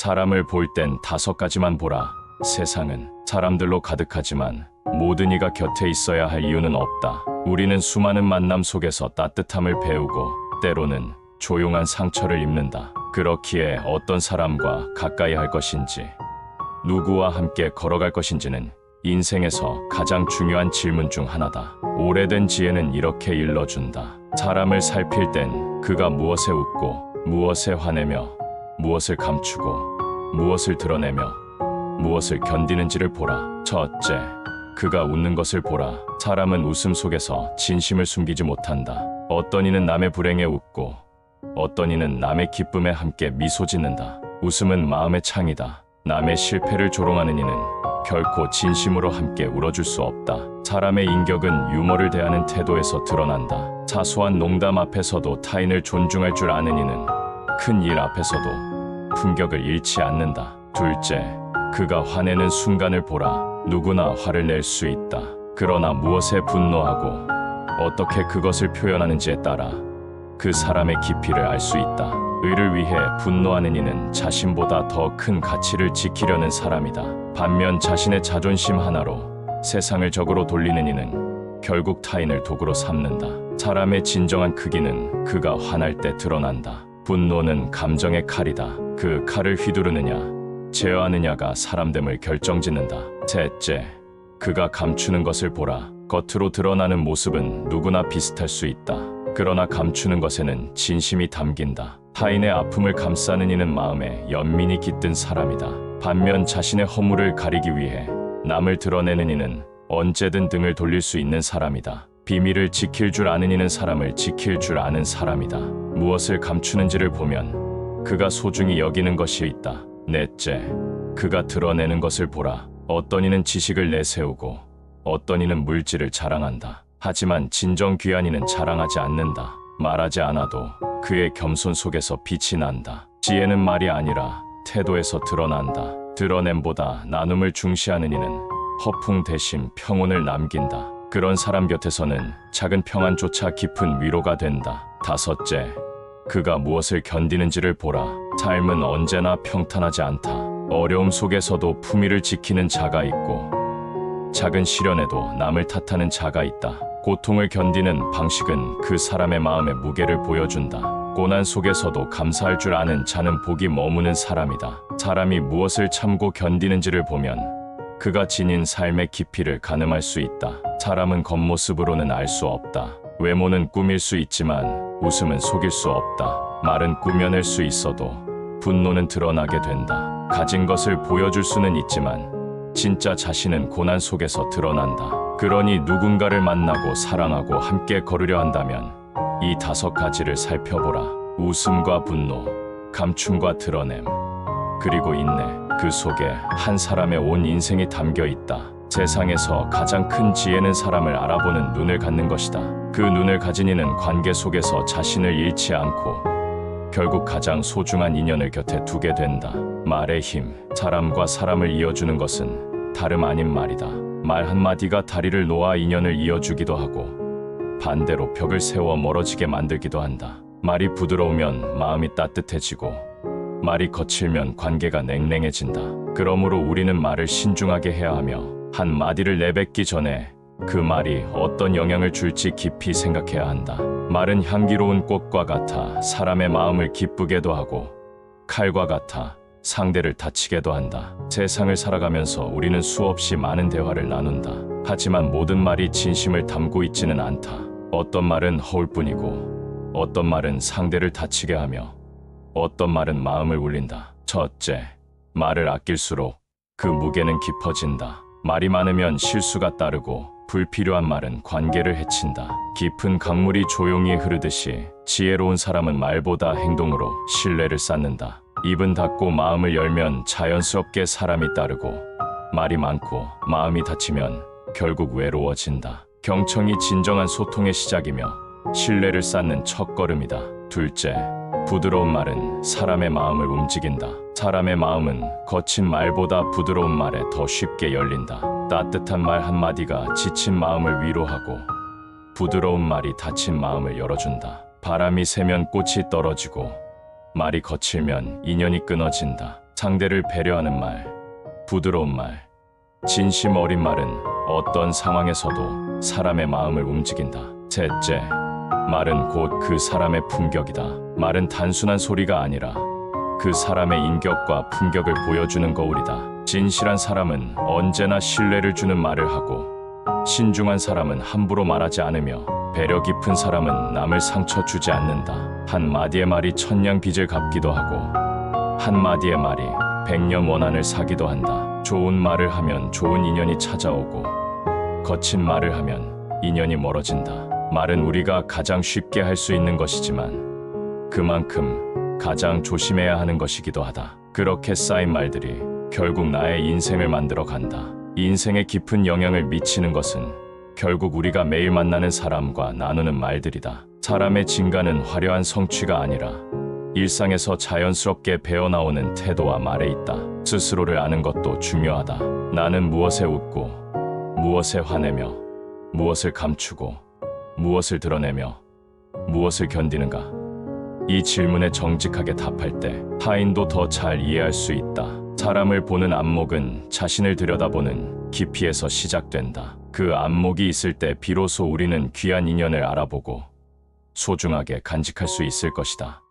사람을 볼 땐 5가지만 보라. 세상은 사람들로 가득하지만 모든 이가 곁에 있어야 할 이유는 없다. 우리는 수많은 만남 속에서 따뜻함을 배우고 때로는 조용한 상처를 입는다. 그렇기에 어떤 사람과 가까이 할 것인지, 누구와 함께 걸어갈 것인지는 인생에서 가장 중요한 질문 중 하나다. 오래된 지혜는 이렇게 일러준다. 사람을 살필 땐 그가 무엇에 웃고 무엇에 화내며 무엇을 감추고 무엇을 드러내며 무엇을 견디는지를 보라. 첫째, 그가 웃는 것을 보라. 사람은 웃음 속에서 진심을 숨기지 못한다. 어떤 이는 남의 불행에 웃고 어떤 이는 남의 기쁨에 함께 미소 짓는다. 웃음은 마음의 창이다. 남의 실패를 조롱하는 이는 결코 진심으로 함께 울어줄 수 없다. 사람의 인격은 유머를 대하는 태도에서 드러난다. 사소한 농담 앞에서도 타인을 존중할 줄 아는 이는 큰 일 앞에서도 품격을 잃지 않는다. 둘째, 그가 화내는 순간을 보라. 누구나 화를 낼 수 있다. 그러나 무엇에 분노하고 어떻게 그것을 표현하는지에 따라 그 사람의 깊이를 알 수 있다. 의를 위해 분노하는 이는 자신보다 더 큰 가치를 지키려는 사람이다. 반면 자신의 자존심 하나로 세상을 적으로 돌리는 이는 결국 타인을 도구로 삼는다. 사람의 진정한 크기는 그가 화날 때 드러난다. 분노는 감정의 칼이다. 그 칼을 휘두르느냐 제어하느냐가 사람됨을 결정짓는다. 셋째, 그가 감추는 것을 보라. 겉으로 드러나는 모습은 누구나 비슷할 수 있다. 그러나 감추는 것에는 진심이 담긴다. 타인의 아픔을 감싸는 이는 마음에 연민이 깃든 사람이다. 반면 자신의 허물을 가리기 위해 남을 드러내는 이는 언제든 등을 돌릴 수 있는 사람이다. 비밀을 지킬 줄 아는 이는 사람을 지킬 줄 아는 사람이다. 무엇을 감추는지를 보면 그가 소중히 여기는 것이 있다. 넷째, 그가 드러내는 것을 보라. 어떤 이는 지식을 내세우고 어떤 이는 물질을 자랑한다. 하지만 진정 귀한 이는 자랑하지 않는다. 말하지 않아도 그의 겸손 속에서 빛이 난다. 지혜는 말이 아니라 태도에서 드러난다. 드러냄보다 나눔을 중시하는 이는 허풍 대신 평온을 남긴다. 그런 사람 곁에서는 작은 평안조차 깊은 위로가 된다. 다섯째, 그가 무엇을 견디는지를 보라. 삶은 언제나 평탄하지 않다. 어려움 속에서도 품위를 지키는 자가 있고 작은 시련에도 남을 탓하는 자가 있다. 고통을 견디는 방식은 그 사람의 마음의 무게를 보여준다. 고난 속에서도 감사할 줄 아는 자는 복이 머무는 사람이다. 사람이 무엇을 참고 견디는지를 보면 그가 지닌 삶의 깊이를 가늠할 수 있다. 사람은 겉모습으로는 알 수 없다. 외모는 꾸밀 수 있지만 웃음은 속일 수 없다. 말은 꾸며낼 수 있어도 분노는 드러나게 된다. 가진 것을 보여줄 수는 있지만 진짜 자신은 고난 속에서 드러난다. 그러니 누군가를 만나고 사랑하고 함께 걸으려 한다면 이 5가지를 살펴보라. 웃음과 분노, 감춤과 드러냄, 그리고 인내. 그 속에 한 사람의 온 인생이 담겨 있다. 세상에서 가장 큰 지혜는 사람을 알아보는 눈을 갖는 것이다. 그 눈을 가진 이는 관계 속에서 자신을 잃지 않고 결국 가장 소중한 인연을 곁에 두게 된다. 말의 힘, 사람과 사람을 이어주는 것은 다름 아닌 말이다. 말 한마디가 다리를 놓아 인연을 이어주기도 하고 반대로 벽을 세워 멀어지게 만들기도 한다. 말이 부드러우면 마음이 따뜻해지고 말이 거칠면 관계가 냉랭해진다. 그러므로 우리는 말을 신중하게 해야 하며 한 마디를 내뱉기 전에 그 말이 어떤 영향을 줄지 깊이 생각해야 한다. 말은 향기로운 꽃과 같아 사람의 마음을 기쁘게도 하고 칼과 같아 상대를 다치게도 한다. 세상을 살아가면서 우리는 수없이 많은 대화를 나눈다. 하지만 모든 말이 진심을 담고 있지는 않다. 어떤 말은 허울뿐이고 어떤 말은 상대를 다치게 하며 어떤 말은 마음을 울린다. 첫째, 말을 아낄수록 그 무게는 깊어진다. 말이 많으면 실수가 따르고 불필요한 말은 관계를 해친다. 깊은 강물이 조용히 흐르듯이 지혜로운 사람은 말보다 행동으로 신뢰를 쌓는다. 입은 닫고 마음을 열면 자연스럽게 사람이 따르고 말이 많고 마음이 닫히면 결국 외로워진다. 경청이 진정한 소통의 시작이며 신뢰를 쌓는 첫걸음이다. 둘째, 부드러운 말은 사람의 마음을 움직인다. 사람의 마음은 거친 말보다 부드러운 말에 더 쉽게 열린다. 따뜻한 말 한마디가 지친 마음을 위로하고 부드러운 말이 닫힌 마음을 열어준다. 바람이 세면 꽃이 떨어지고 말이 거칠면 인연이 끊어진다. 상대를 배려하는 말, 부드러운 말, 진심 어린 말은 어떤 상황에서도 사람의 마음을 움직인다. 셋째, 말은 곧 그 사람의 품격이다. 말은 단순한 소리가 아니라 그 사람의 인격과 품격을 보여주는 거울이다. 진실한 사람은 언제나 신뢰를 주는 말을 하고, 신중한 사람은 함부로 말하지 않으며, 배려 깊은 사람은 남을 상처 주지 않는다. 한 마디의 말이 천냥 빚을 갚기도 하고, 한 마디의 말이 백년 원한을 사기도 한다. 좋은 말을 하면 좋은 인연이 찾아오고, 거친 말을 하면 인연이 멀어진다. 말은 우리가 가장 쉽게 할 수 있는 것이지만 그만큼 가장 조심해야 하는 것이기도 하다. 그렇게 쌓인 말들이 결국 나의 인생을 만들어 간다. 인생에 깊은 영향을 미치는 것은 결국 우리가 매일 만나는 사람과 나누는 말들이다. 사람의 진가는 화려한 성취가 아니라 일상에서 자연스럽게 배어나오는 태도와 말에 있다. 스스로를 아는 것도 중요하다. 나는 무엇에 웃고, 무엇에 화내며, 무엇을 감추고, 무엇을 드러내며, 무엇을 견디는가? 이 질문에 정직하게 답할 때 타인도 더 잘 이해할 수 있다. 사람을 보는 안목은 자신을 들여다보는 깊이에서 시작된다. 그 안목이 있을 때 비로소 우리는 귀한 인연을 알아보고 소중하게 간직할 수 있을 것이다.